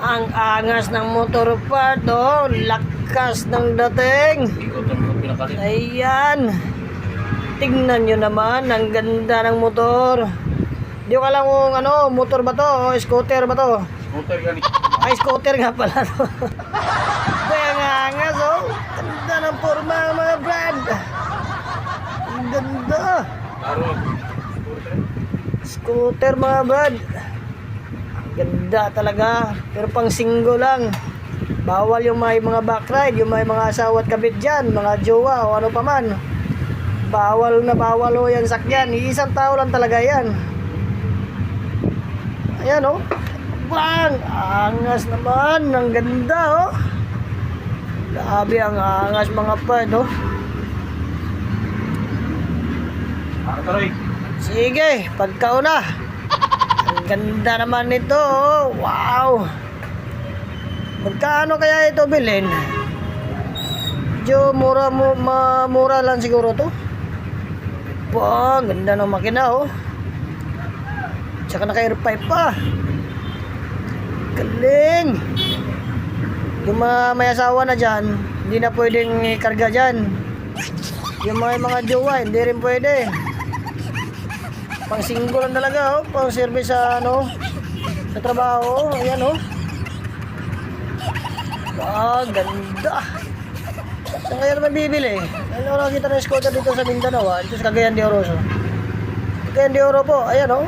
Ang angas ng motor part, oh. Lakas ng dating. Ayan. Tingnan nyo naman, ang ganda ng motor. Di ko alam kung ano, motor ba to o scooter ba to? Scooter gani. Ay, scooter nga pala to. Kaya ang angas, oh. Ganda ng forma, mga brad. Ang ganda. Laro. Scooter, mga brad. Ganda talaga, pero pang singgo lang. Bawal yung may mga backride, yung may mga asawa at kabit dyan, mga jowa o ano pa man. Bawal na bawal o yan sakyan. Isang tao lang talaga yan. Ayan o. Bang! Angas naman. Ang ganda o. Grabe ang angas mga pad o. Taroy. Sige, pagkauna. Ang ganda naman nito, oh. Wow! Magkano kaya ito bilhin? Medyo mura lang siguro to. Ang ganda ng makina, oh. Tsaka naka-air pipe pa. Galing! Yung may asawa na dyan, hindi na pwedeng ikarga dyan. Yung mga jowa, hindi rin pwede. Pang single lang talaga, oh. Pang service sa ano, sa trabaho. Ayan, oh. Ganda. Saan kaya naman bibili? Ano nakakita ng scooter dito sa Mindanao, ah? Dito sa Cagayan de Oro. Cagayan de Oro po. Ayan, oh.